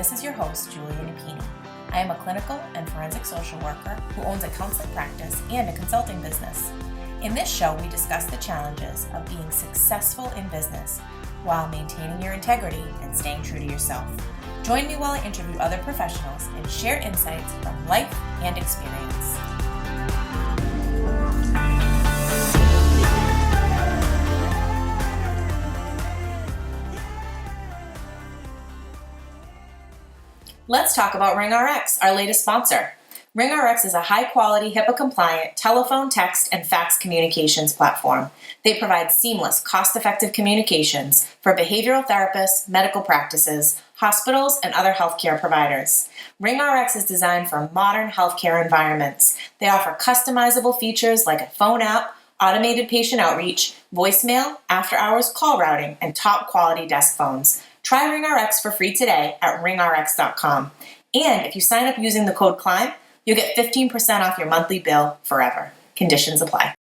this is your host, Julia Napini. I am a clinical and forensic social worker who owns a counseling practice and a consulting business. In this show, we discuss the challenges of being successful in business while maintaining your integrity and staying true to yourself. Join me while I interview other professionals and share insights from life and experience. Let's talk about RingRx, our latest sponsor. RingRx is a high-quality, HIPAA-compliant telephone, text, and fax communications platform. They provide seamless, cost-effective communications for behavioral therapists, medical practices, hospitals, and other healthcare providers. RingRx is designed for modern healthcare environments. They offer customizable features like a phone app, automated patient outreach, voicemail, after-hours call routing, and top-quality desk phones. Try RingRx for free today at ringrx.com. And if you sign up using the code CLIMB, you'll get 15% off your monthly bill forever. Conditions apply.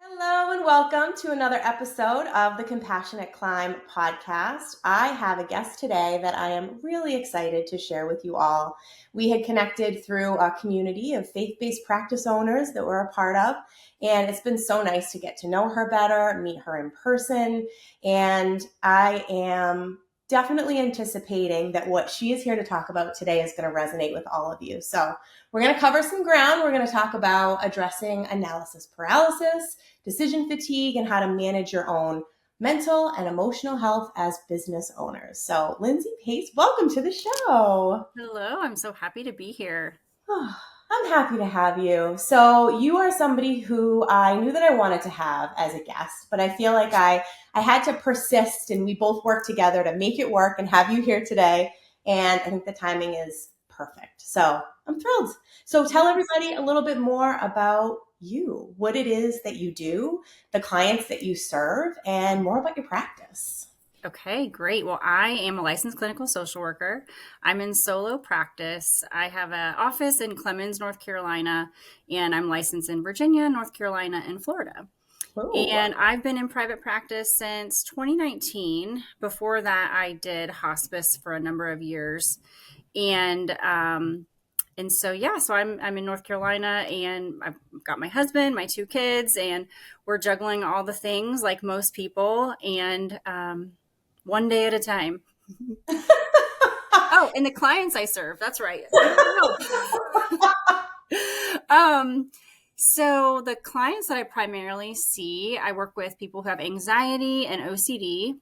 Hello and welcome to another episode of the Compassionate Climb podcast. I have a guest today that I am really excited to share with you all. We had connected through a community of faith-based practice owners that we're a part of, and it's been so nice to get to know her better, meet her in person, and I am definitely anticipating that what she is here to talk about today is going to resonate with all of you. So we're going to cover some ground. We're going to talk about addressing analysis paralysis, decision fatigue, and how to manage your own mental and emotional health as business owners. So Lindsey Pace, welcome to the show. Hello, I'm so happy to be here. I'm happy to have you. So you are somebody who I knew that I wanted to have as a guest, but I feel like I had to persist, and we both worked together to make it work and have you here today. And I think the timing is perfect. So I'm thrilled. So tell everybody a little bit more about you, what it is that you do, the clients that you serve, and more about your practice. Okay, great. Well, I am a licensed clinical social worker. I'm in solo practice. I have an office in Clemmons, North Carolina, and I'm licensed in Virginia, North Carolina, and Florida. Ooh. And I've been in private practice since 2019. Before that, I did hospice for a number of years. So I'm in North Carolina, and I've got my husband, my 2 kids, and we're juggling all the things like most people, and one day at a time. Oh, and the clients I serve. That's right. So the clients that I primarily see, I work with people who have anxiety and OCD.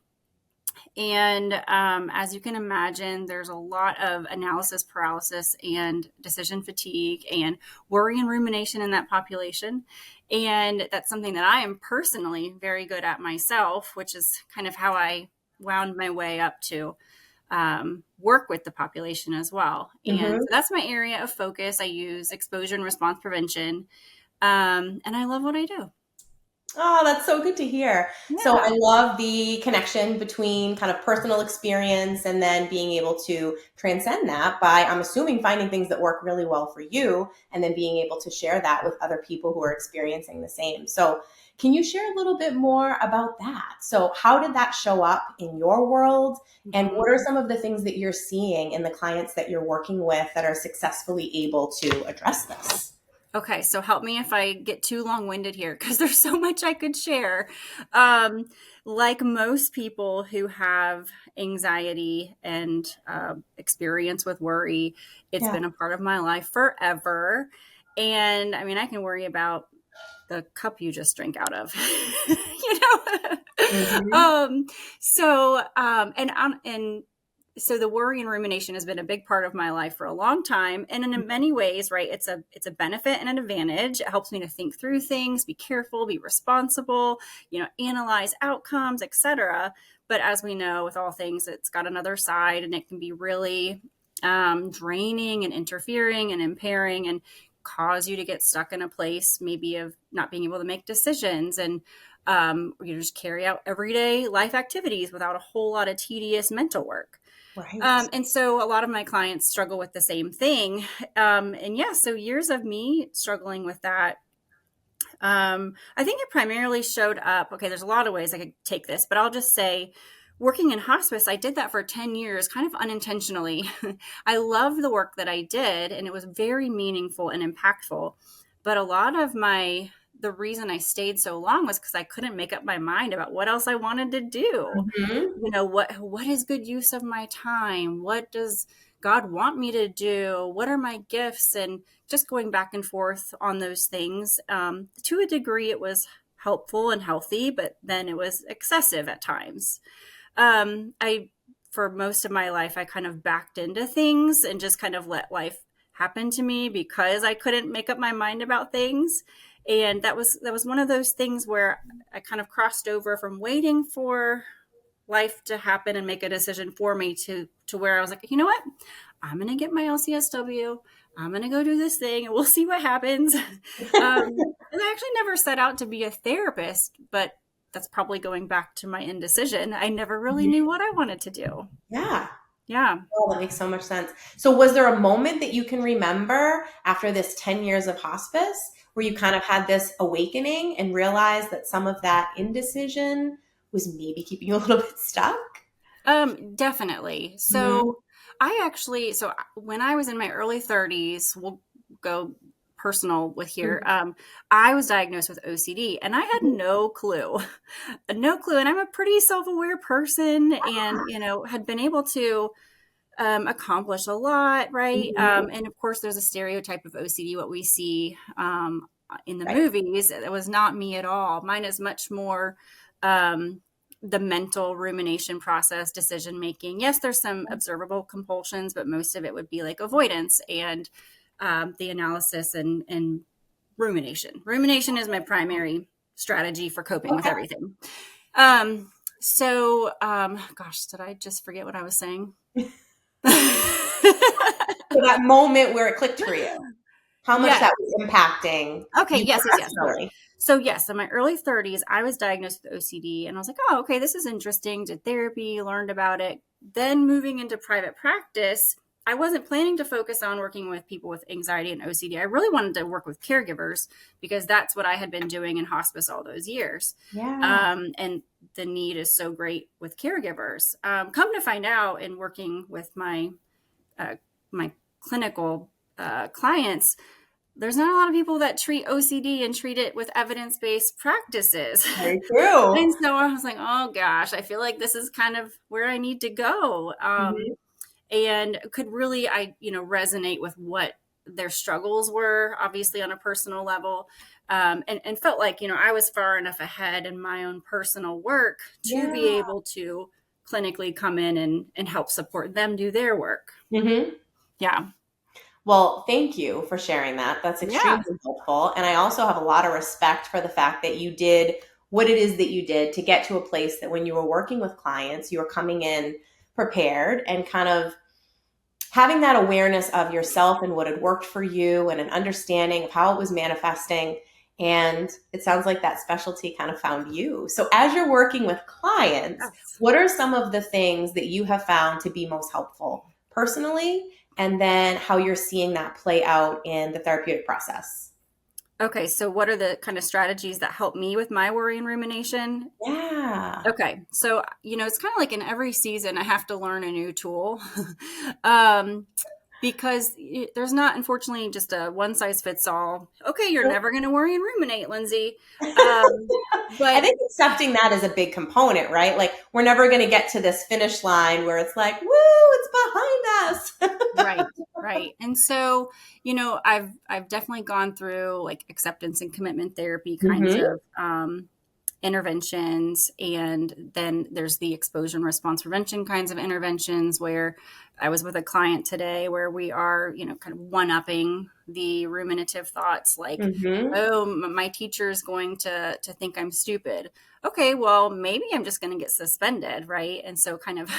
And as you can imagine, there's a lot of analysis paralysis and decision fatigue and worry and rumination in that population. And that's something that I am personally very good at myself, which is kind of how I wound my way up to work with the population as well. And so that's my area of focus. I use exposure and response prevention. And I love what I do. Oh, that's so good to hear. Yeah. So I love the connection between kind of personal experience and then being able to transcend that by, I'm assuming, finding things that work really well for you and then being able to share that with other people who are experiencing the same. So can you share a little bit more about that? So how did that show up in your world? And what are some of the things that you're seeing in the clients that you're working with that are successfully able to address this? Okay, so help me if I get too long-winded here because there's so much I could share. Like most people who have anxiety and experience with worry, it's been a part of my life forever. And I mean, I can worry about the cup you just drank out of, So the worry and rumination has been a big part of my life for a long time. And in many ways, right, it's a benefit and an advantage. It helps me to think through things, be careful, be responsible, analyze outcomes, etc. But as we know, with all things, it's got another side, and it can be really draining and interfering and impairing and cause you to get stuck in a place maybe of not being able to make decisions and just carry out everyday life activities without a whole lot of tedious mental work. Right. And so a lot of my clients struggle with the same thing. So years of me struggling with that. I think it primarily showed up. Okay, there's a lot of ways I could take this, but I'll just say working in hospice, I did that for 10 years, kind of unintentionally. I loved the work that I did, and it was very meaningful and impactful. But a lot of the reason I stayed so long was because I couldn't make up my mind about what else I wanted to do. Mhm. What is good use of my time? What does God want me to do? What are my gifts? And just going back and forth on those things. To a degree, it was helpful and healthy, but then it was excessive at times. I, for most of my life, I kind of backed into things and just kind of let life happen to me because I couldn't make up my mind about things. And that was one of those things where I kind of crossed over from waiting for life to happen and make a decision for me to where I was like, you know what? I'm going to get my LCSW. I'm going to go do this thing and we'll see what happens. And I actually never set out to be a therapist, but that's probably going back to my indecision. I never really knew what I wanted to do. Yeah. Yeah. Oh, that makes so much sense. So was there a moment that you can remember after this 10 years of hospice where you kind of had this awakening and realized that some of that indecision was maybe keeping you a little bit stuck? Definitely. Mhm. So when I was in my early 30s, we'll go personal with here. I was diagnosed with OCD and I had no clue, no clue. And I'm a pretty self-aware person and, had been able to accomplish a lot. Right. Mhm. And of course there's a stereotype of OCD, what we see, in the Right. movies. It was not me at all. Mine is much more, the mental rumination process, decision making. Yes, there's some observable compulsions, but most of it would be like avoidance and the analysis and rumination. Rumination is my primary strategy for coping with Okay. everything. Gosh, did I just forget what I was saying? So that moment where it clicked for you, how much Yes. that was impacting Okay. you Yes. professionally. So yes, in my early 30s, I was diagnosed with OCD and I was like, oh, okay, this is interesting. Did therapy, learned about it. Then moving into private practice, I wasn't planning to focus on working with people with anxiety and OCD. I really wanted to work with caregivers because that's what I had been doing in hospice all those years. Yeah. And the need is so great with caregivers. Come to find out in working with my clinical clients, there's not a lot of people that treat OCD and treat it with evidence-based practices. Very true. And so I was like, oh gosh, I feel like this is kind of where I need to go. Mhm. And could really, resonate with what their struggles were, obviously on a personal level. And felt like, I was far enough ahead in my own personal work to Yeah. be able to clinically come in and help support them do their work. Mhm. Yeah. Well, thank you for sharing that. That's Yeah. extremely helpful. And I also have a lot of respect for the fact that you did what it is that you did to get to a place that when you were working with clients, you were coming in prepared and kind of having that awareness of yourself and what had worked for you and an understanding of how it was manifesting. And it sounds like that specialty kind of found you. So as you're working with clients, Yes. what are some of the things that you have found to be most helpful personally? And then how you're seeing that play out in the therapeutic process? Okay, so what are the kind of strategies that help me with my worry and rumination? Yeah. Okay, so it's kind of like in every season, I have to learn a new tool, um, because there's not, unfortunately, just a one size fits all. Okay, you're never going to worry and ruminate, Lindsay. I But think accepting that is a big component, right? Like we're never going to get to this finish line where it's like, woo, it's behind us. right, and so I've definitely gone through like acceptance and commitment therapy kinds Mhm. of interventions. And then there's the exposure and response prevention kinds of interventions where I was with a client today where we are, kind of one-upping the ruminative thoughts like, Mhm. oh, my teacher is going to think I'm stupid. Okay, well, maybe I'm just going to get suspended, right? And so kind of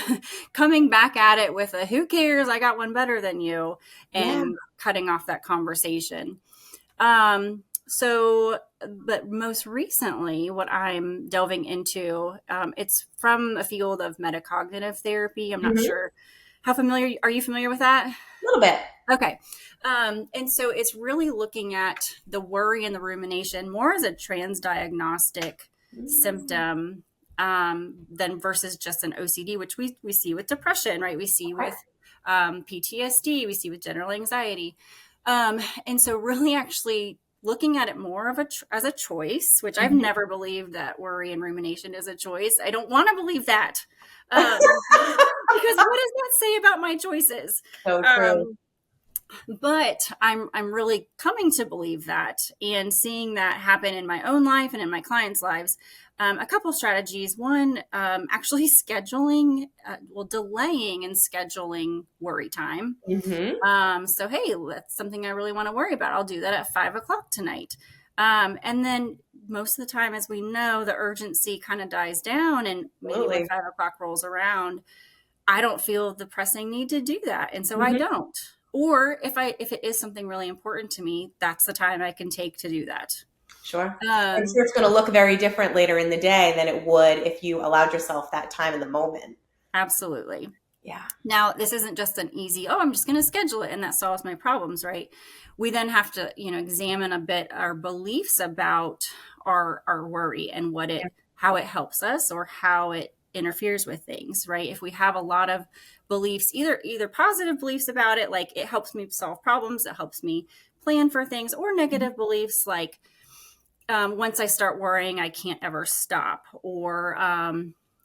coming back at it with a who cares, I got one better than you, Yeah. and cutting off that conversation. But most recently, what I'm delving into, it's from a field of metacognitive therapy. I'm not Mhm. sure are you familiar with that? A little bit. Okay. And so it's really looking at the worry and the rumination more as a transdiagnostic Mm. symptom than versus just an OCD, which we see with depression, right? We see with PTSD, we see with general anxiety. And so really actually looking at it more of as a choice, which I've never believed that worry and rumination is a choice. I don't want to believe that. Because what does that say about my choices? So true. But I'm really coming to believe that, and seeing that happen in my own life and in my clients' lives. A couple strategies. One, actually scheduling, delaying and scheduling worry time. So, hey, that's something I really want to worry about. I'll do that at 5:00 tonight. And then most of the time, as we know, the urgency kind of dies down, and maybe when 5:00 rolls around, I don't feel the pressing need to do that. And so I don't. Or if it is something really important to me, that's the time I can take to do that. Sure. I'm sure it's going to look very different later in the day than it would if you allowed yourself that time in the moment. Absolutely. Yeah. Now, this isn't just an easy, I'm just going to schedule it and that solves my problems, right? We then have to, examine a bit our beliefs about our worry and how it helps us or how it interferes with things, right? If we have a lot of beliefs, either positive beliefs about it, like it helps me solve problems, it helps me plan for things, or negative beliefs like once I start worrying, I can't ever stop, or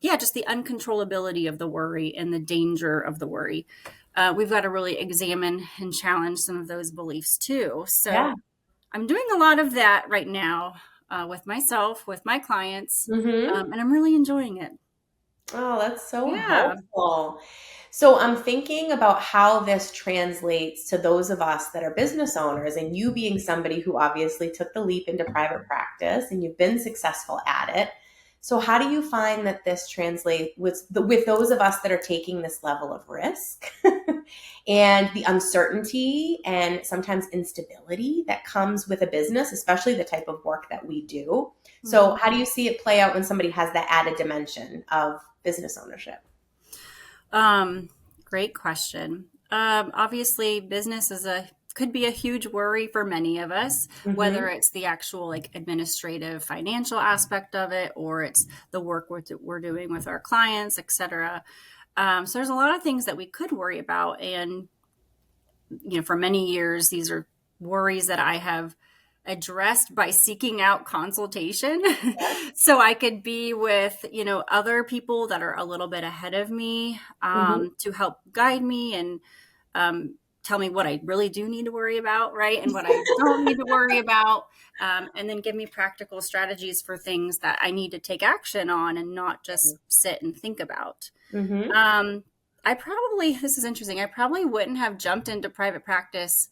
just the uncontrollability of the worry and the danger of the worry. We've got to really examine and challenge some of those beliefs too. So I'm doing a lot of that right now with myself, with my clients, and I'm really enjoying it. Oh, that's so helpful. So I'm thinking about how this translates to those of us that are business owners, and you being somebody who obviously took the leap into private practice and you've been successful at it. So how do you find that this translates with those of us that are taking this level of risk and the uncertainty and sometimes instability that comes with a business, especially the type of work that we do? So how do you see it play out when somebody has that added dimension of business ownership? Great question. Obviously, business could be a huge worry for many of us, whether it's the actual administrative financial aspect of it, or it's the work we're doing with our clients, etc. So there's a lot of things that we could worry about. And, for many years, these are worries that I have addressed by seeking out consultation. So I could be with, other people that are a little bit ahead of me to help guide me and tell me what I really do need to worry about, right? And what I don't need to worry about. And then give me practical strategies for things that I need to take action on and not just sit and think about. This is interesting. I probably wouldn't have jumped into private practice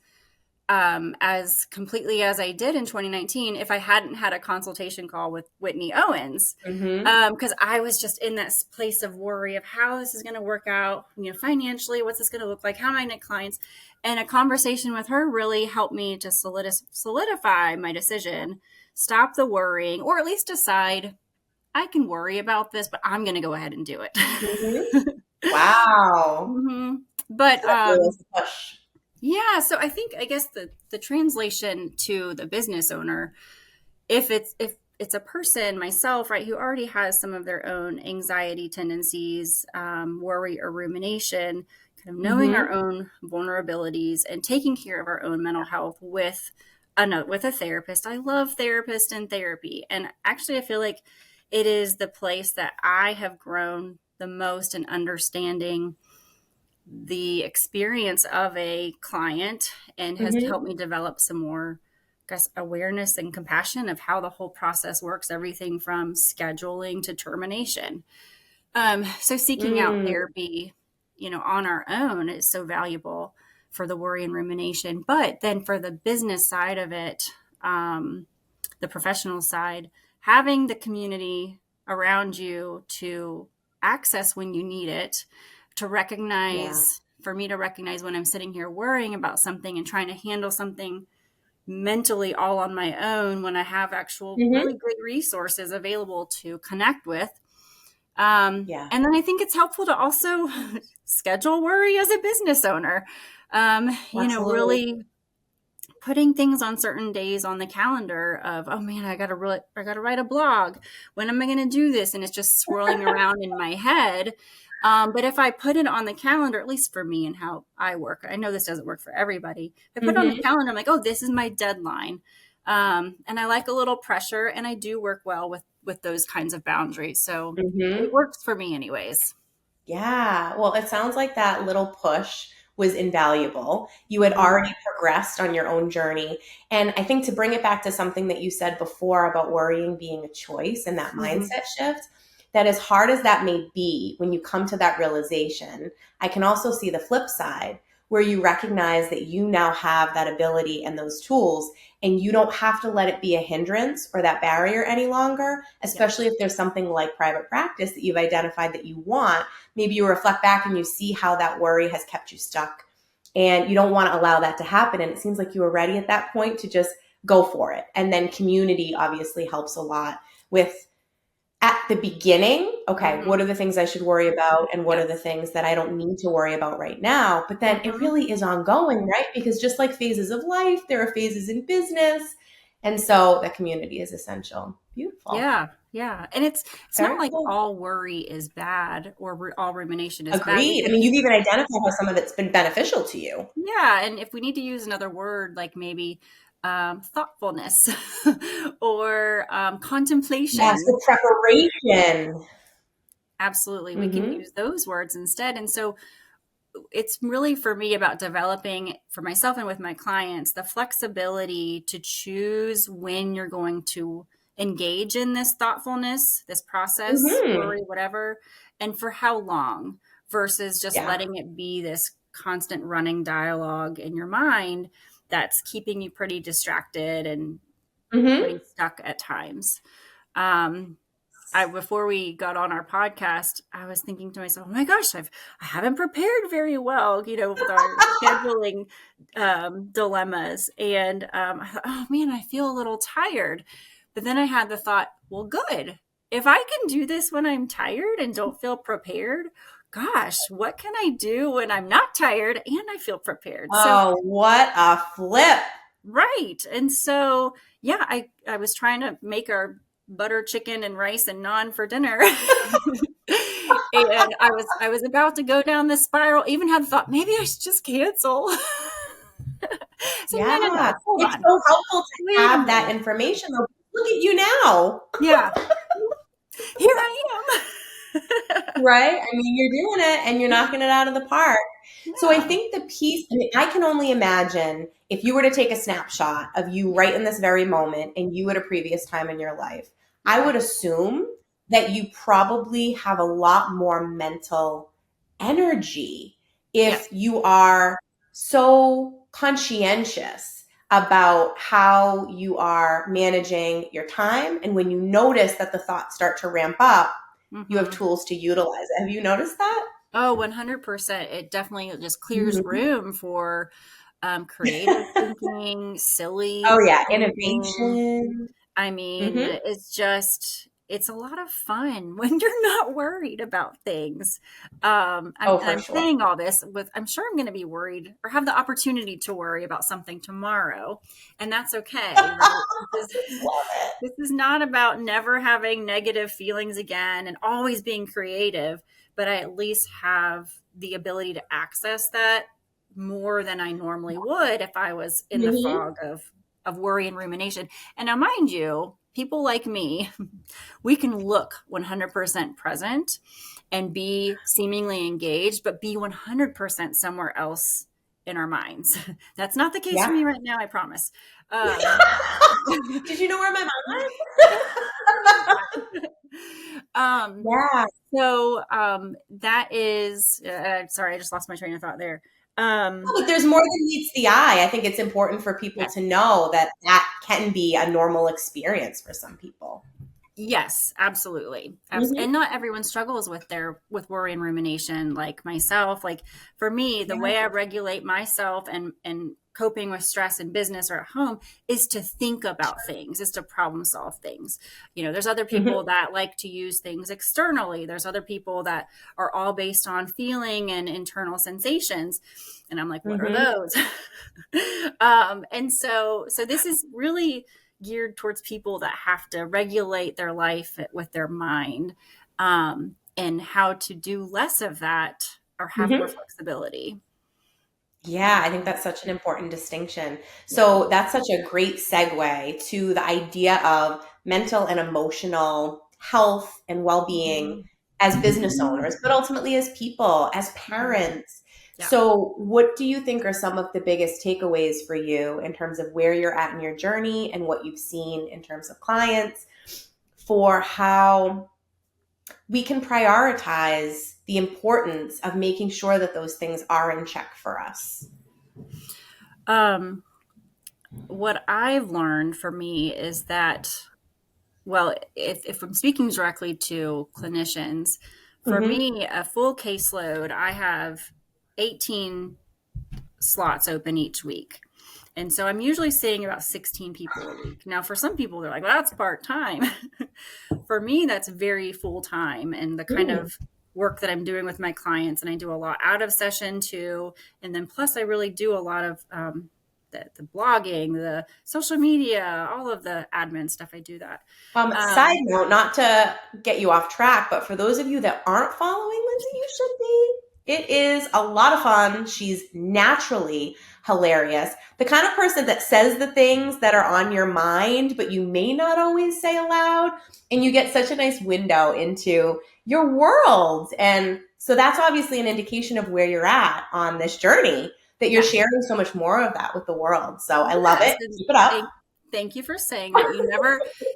as completely as I did in 2019 if I hadn't had a consultation call with Whitney Owens, because I was just in that place of worry of how this is going to work out, financially, what's this going to look like, how am I going to get clients? And a conversation with her really helped me to solidify my decision, stop the worrying, or at least decide I can worry about this, but I'm going to go ahead and do it. Wow. But push. Yeah, so I guess the translation to the business owner, if it's a person, myself, right, who already has some of their own anxiety tendencies, worry or rumination, kind of knowing our own vulnerabilities and taking care of our own mental health with a therapist. I love therapists and therapy, and actually I feel like it is the place that I have grown the most in understanding the experience of a client, and has helped me develop some more, awareness and compassion of how the whole process works, everything from scheduling to termination. So seeking out therapy, on our own is so valuable for the worry and rumination. But then for the business side of it, the professional side, having the community around you to access when you need it, to recognize, for me to recognize when I'm sitting here worrying about something and trying to handle something mentally all on my own, when I have actual really great resources available to connect with. And then I think it's helpful to also schedule worry as a business owner, really putting things on certain days on the calendar of, oh man, I gotta write a blog. When am I gonna do this? And it's just swirling around in my head. But if I put it on the calendar, at least for me and how I work, I know this doesn't work for everybody. If I put it on the calendar, I'm like, oh, this is my deadline. And I like a little pressure, and I do work well with those kinds of boundaries. So it works for me anyways. Yeah. Well, it sounds like that little push was invaluable. You had already progressed on your own journey. And I think to bring it back to something that you said before about worrying being a choice and that mindset shift, that as hard as that may be, when you come to that realization, I can also see the flip side where you recognize that you now have that ability and those tools, and you don't have to let it be a hindrance or that barrier any longer, especially if there's something like private practice that you've identified that you want. Maybe you reflect back and you see how that worry has kept you stuck, and you don't want to allow that to happen. And it seems like you were ready at that point to just go for it. And then community obviously helps a lot with, at the beginning, okay, what are the things I should worry about, and what are the things that I don't need to worry about right now? But then it really is ongoing, right? Because just like phases of life, there are phases in business. And so the community is essential. Beautiful. Yeah. And it's not like all worry is bad or all rumination is bad. Agreed. I mean, you've even identified how some of it's been beneficial to you. Yeah. And if we need to use another word, like maybe thoughtfulness or contemplation. Yes, the preparation. Absolutely. We can use those words instead. And so it's really for me about developing for myself and with my clients the flexibility to choose when you're going to engage in this thoughtfulness, this process, worry, whatever, and for how long, versus just letting it be this constant running dialogue in your mind that's keeping you pretty distracted and pretty stuck at times. Before we got on our podcast, I was thinking to myself, oh my gosh, I haven't prepared very well, with our scheduling dilemmas. And I thought, oh man, I feel a little tired. But then I had the thought, well, good. If I can do this when I'm tired and don't feel prepared, gosh, what can I do when I'm not tired and I feel prepared? Oh, what a flip. Right. And so, yeah, I was trying to make our butter chicken and rice and naan for dinner. And I was about to go down this spiral, even had the thought, maybe I should just cancel. So no, it's so helpful to have that information. Look at you now. Yeah. Here I am. Right? I mean, you're doing it and you're knocking it out of the park. Yeah. So I think the piece, I can only imagine if you were to take a snapshot of you right in this very moment and you at a previous time in your life, I would assume that you probably have a lot more mental energy if you are so conscientious about how you are managing your time. And when you notice that the thoughts start to ramp up, you have tools to utilize. Have you noticed that? Oh, 100%. It definitely just clears room for creative thinking, silly. Oh yeah, innovation. I mean, it's a lot of fun when you're not worried about things. I'm saying all this I'm sure I'm going to be worried or have the opportunity to worry about something tomorrow. And that's okay. Right? This is not about never having negative feelings again and always being creative, but I at least have the ability to access that more than I normally would if I was in the fog of worry and rumination. And now, mind you, people like me, we can look 100% present and be seemingly engaged, but be 100% somewhere else in our minds. That's not the case for me right now, I promise. Did you know where my mind was? So that is, sorry, I just lost my train of thought there. But there's more than meets the eye. I think it's important for people to know that can be a normal experience for some people. Yes, absolutely. Hmm. And not everyone struggles with worry and rumination like myself. Like for me, the way I regulate myself and coping with stress in business or at home is to think about things, is to problem solve things. There's other people Hmm. that like to use things externally. There's other people that are all based on feeling and internal sensations. And I'm like, what are Hmm. those? And so this is really geared towards people that have to regulate their life with their mind, and how to do less of that or have more Hmm. flexibility. Yeah, I think that's such an important distinction. Yeah. So that's such a great segue to the idea of mental and emotional health and well-being Mhm. as business owners, but ultimately as people, as Mhm. parents. Yeah. So what do you think are some of the biggest takeaways for you in terms of where you're at in your journey and what you've seen in terms of clients for how we can prioritize the importance of making sure that those things are in check for us? Um, what I've learned for me is that, well, if I'm speaking directly to clinicians, for Hmm. me, a full caseload, I have 18 slots open each week. And so I'm usually seeing about 16 people a week. Now, for some people, they're like, well, that's part time. For me, that's very full time. And the kind Mm. of work that I'm doing with my clients, and I do a lot out of session too. And then plus, I really do a lot of the blogging, the social media, all of the admin stuff. I do that. Side Um, note, not to get you off track, but for those of you that aren't following Lindsay, you should be. It is a lot of fun. She's naturally hilarious. The kind of person that says the things that are on your mind, but you may not always say aloud. And you get such a nice window into your world. And so that's obviously an indication of where you're at on this journey, that you're yeah. sharing so much more of that with the world. So I love Yes, it. and Keep it up. thank you for saying that.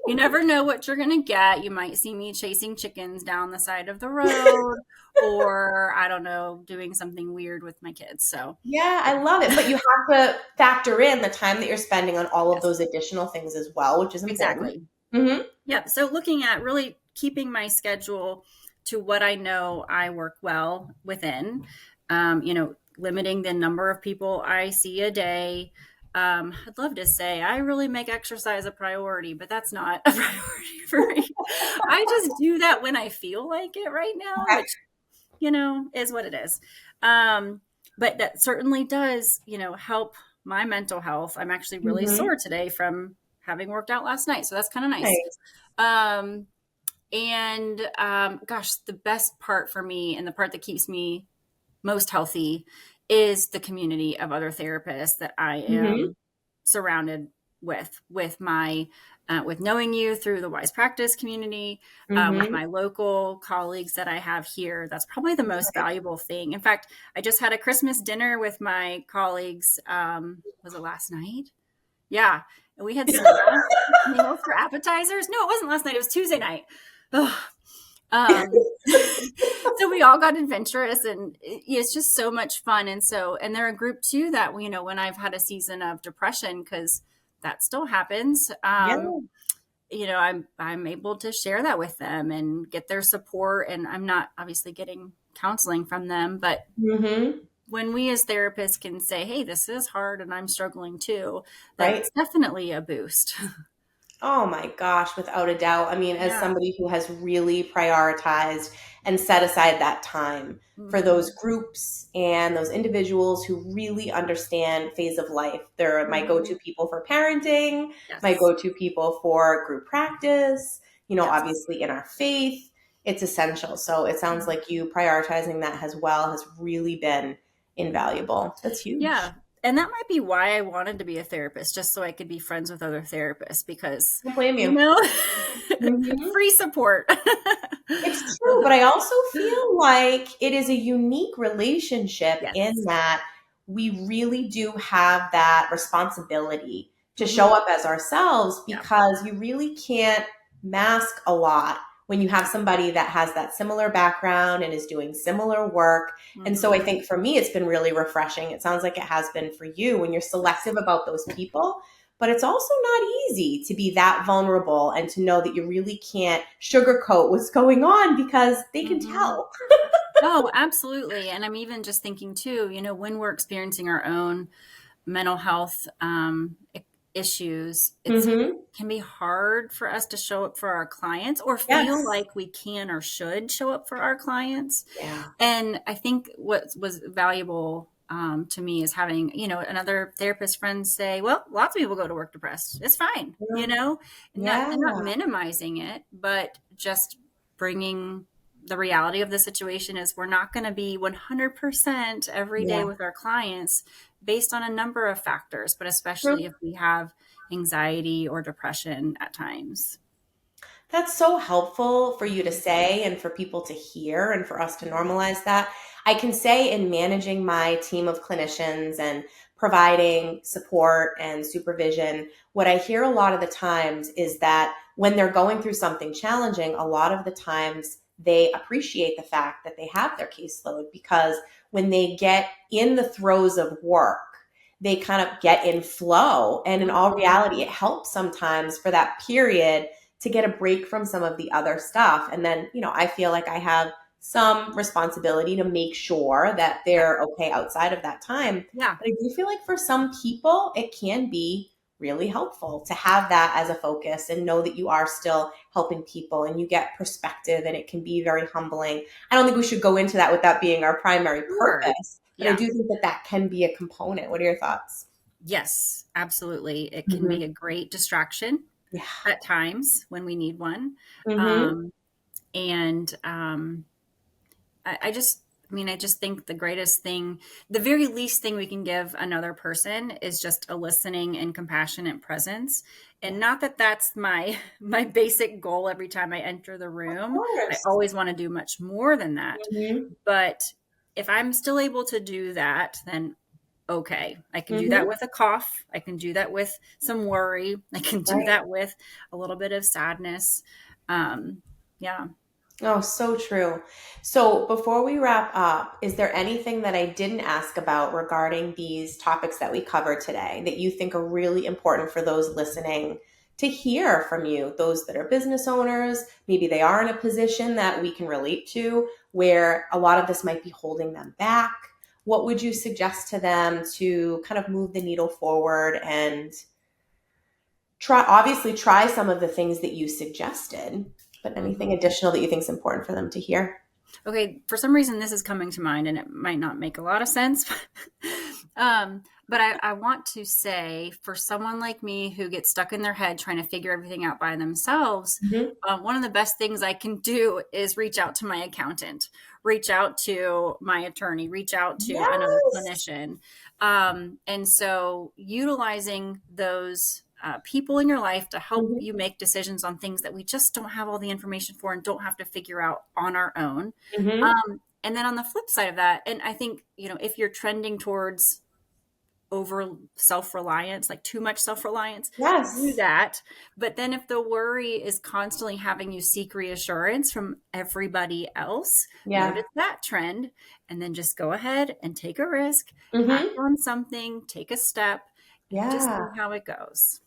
You never know what you're gonna get. You might see me chasing chickens down the side of the road, or I don't know, doing something weird with my kids. So Yeah, yeah, I love it. But you have to factor in the time that you're spending on all of yes, those additional things as well, which is important. exactly. Hmm. Yep. So looking at really keeping my schedule to what I know I work well within, limiting the number of people I see a day. I'd love to say I really make exercise a priority, but that's not a priority for me. I just do that when I feel like it right now, Okay. which, is what it is. Um, but that certainly does, help my mental health. I'm actually really Hmm. sore today from having worked out last night. So that's kind of nice. Nice. Um, and gosh, the best part for me and the part that keeps me most healthy is the community of other therapists that I Hmm. am surrounded with my with knowing you through the Wise Practice community, with Hmm. my local colleagues that I have here. That's probably the most valuable thing. In fact, I just had a Christmas dinner with my colleagues. Was it last night? Yeah, and we had snails for appetizers. No, it wasn't last night. It was Tuesday night. Ugh. Um, so we all got adventurous, and it's just so much fun. And they're a group too that when I've had a season of depression, because that still happens. Yeah. I'm able to share that with them and get their support. And I'm not obviously getting counseling from them, but Hmm. when we as therapists can say, hey, this is hard and I'm struggling too, Right. that's definitely a boost. Oh my gosh, without a doubt. I mean, as Yeah. somebody who has really prioritized and set aside that time for those Hmm. groups and those individuals who really understand phase of life. They're my Hmm. go-to people for parenting, my Yes. go-to people for group practice, Yes. obviously in our faith. It's essential. So it sounds Mhm. like you prioritizing that as well has really been invaluable. That's huge. Yeah. And that might be why I wanted to be a therapist, just so I could be friends with other therapists because, Don't blame you you. know, Mhm. free support. It's true, but I also feel like it is a unique relationship in Yes. that we really do have that responsibility to show Hmm. up as ourselves Yeah. because you really can't mask a lot when you have somebody that has that similar background and is doing similar work. And so I Hmm. think for me, it's been really refreshing. It sounds like it has been for you when you're Yes. selective about those people, but it's also not easy to be that vulnerable and to know that you really can't sugarcoat what's going on because they can tell. Oh, absolutely. And I'm even just thinking too, when we're experiencing our own mental health issues, it Mm-hmm. can be hard for us to show up for our clients or feel Yes. like we can or should show up for our clients. Yeah. And I think what was valuable to me is having, another therapist friend say, well, lots of people go to work depressed. It's fine, Yeah. not minimizing it, but just bringing the reality of the situation is we're not going to be 100% every day Yeah. with our clients based on a number of factors, but especially True. if we have anxiety or depression at times. That's so helpful for you to say and for people to hear and for us to normalize that. I can say in managing my team of clinicians and providing support and supervision, what I hear a lot of the times is that when they're going through something challenging, a lot of the times they appreciate the fact that they have their caseload because when they get in the throes of work, they kind of get in flow. And in all reality, it helps sometimes for that period to get a break from some of the other stuff. And then, I feel like I have some responsibility to make sure that they're okay outside of that time. Yeah. But I do feel like for some people, it can be really helpful to have that as a focus and know that you are still helping people and you get perspective, and it can be very humbling. I don't think we should go into that with that being our primary Sure. purpose, but I do think that that can be a component. What are your thoughts? Yes, absolutely. It can Mm-hmm. be a great distraction Yeah. at times when we need one. Mm-hmm. Um, and I just think the greatest thing, the very least thing we can give another person is just a listening and compassionate presence. And not that that's my basic goal every time I enter the Of room. I course. always want to do much more than that. Mm-hmm. But if I'm still able to do that, then okay, I can do Mm-hmm. that with a cough. I can do that with some worry. I can do Right. that with a little bit of sadness. Yeah. Oh, so true. So before we wrap up, is there anything that I didn't ask about regarding these topics that we covered today that you think are really important for those listening to hear from you? Those that are business owners, maybe they are in a position that we can relate to where a lot of this might be holding them back. What would you suggest to them to kind of move the needle forward and try some of the things that you suggested, but anything Mhm. additional that you think is important for them to hear? Okay, for some reason this is coming to mind and it might not make a lot of sense. But I want to say for someone like me who gets stuck in their head trying to figure everything out by themselves, Mm-hmm. one of the best things I can do is reach out to my accountant, reach out to my attorney, reach out to another Yes. clinician. And so utilizing those people in your life to help Mm-hmm. you make decisions on things that we just don't have all the information for and don't have to figure out on our own. Mm-hmm. And then on the flip side of that, and I think, if you're trending towards over self-reliance, like too much self-reliance, do Yes. that. But then if the worry is constantly having you seek reassurance from everybody else, Yeah. notice that trend and then just go ahead and take a risk, act Mm-hmm. on something, take a step, and just see Yeah. how it goes.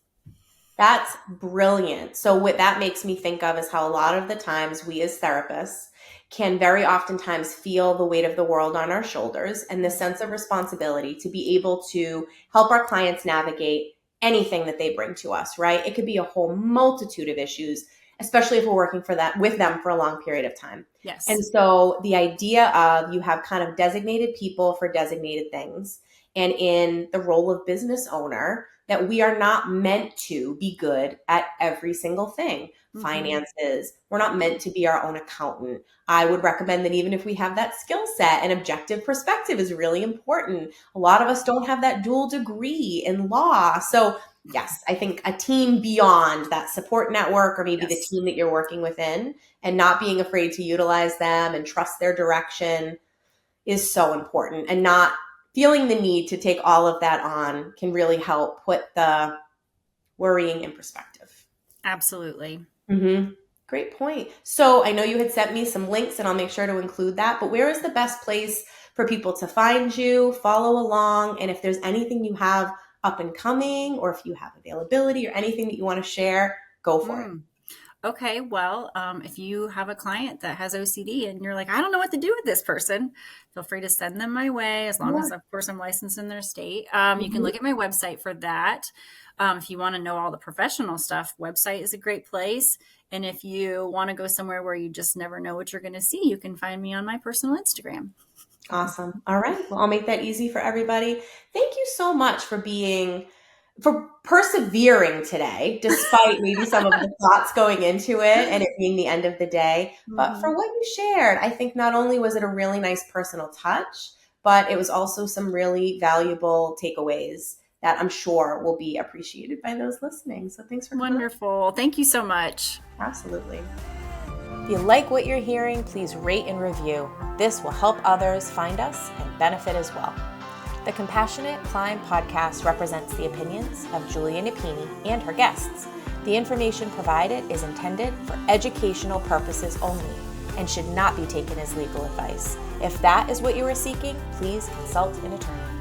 That's brilliant. So what that makes me think of is how a lot of the times we as therapists can very oftentimes feel the weight of the world on our shoulders and the sense of responsibility to be able to help our clients navigate anything that they bring to us, right? It could be a whole multitude of issues, especially if we're working for that with them for a long period of time. And Yes. so the idea of you have kind of designated people for designated things, and in the role of business owner, that we are not meant to be good at every single thing. Mm-hmm. Finances, we're not meant to be our own accountant. I would recommend that even if we have that skill set, an objective perspective is really important. A lot of us don't have that dual degree in law. So, yes, I think a team beyond that support network or maybe the Yes. team that you're working within and not being afraid to utilize them and trust their direction is so important, and not feeling the need to take all of that on can really help put the worrying in perspective. Absolutely. Mm-hmm. Great point. So I know you had sent me some links and I'll make sure to include that, but where is the best place for people to find you, follow along, and if there's anything you have up and coming, or if you have availability or anything that you want to share, go for it. Okay, well, if you have a client that has OCD and you're like, I don't know what to do with this person, feel free to send them my way, as long as, of course, I'm licensed in their state. You can look at my website for that. If you want to know all the professional stuff, website is a great place. And if you want to go somewhere where you just never know what you're going to see, you can find me on my personal Instagram. Awesome. All right. Well, I'll make that easy for everybody. Thank you so much for persevering today, despite maybe some of the thoughts going into it and it being the end of the day. But for what you shared, I think not only was it a really nice personal touch, but it was also some really valuable takeaways that I'm sure will be appreciated by those listening. So thanks for coming. Wonderful. Thank you so much. Absolutely. If you like what you're hearing, please rate and review. This will help others find us and benefit as well. The Compassionate Climb podcast represents the opinions of Julia Napini and her guests. The information provided is intended for educational purposes only and should not be taken as legal advice. If that is what you are seeking, please consult an attorney.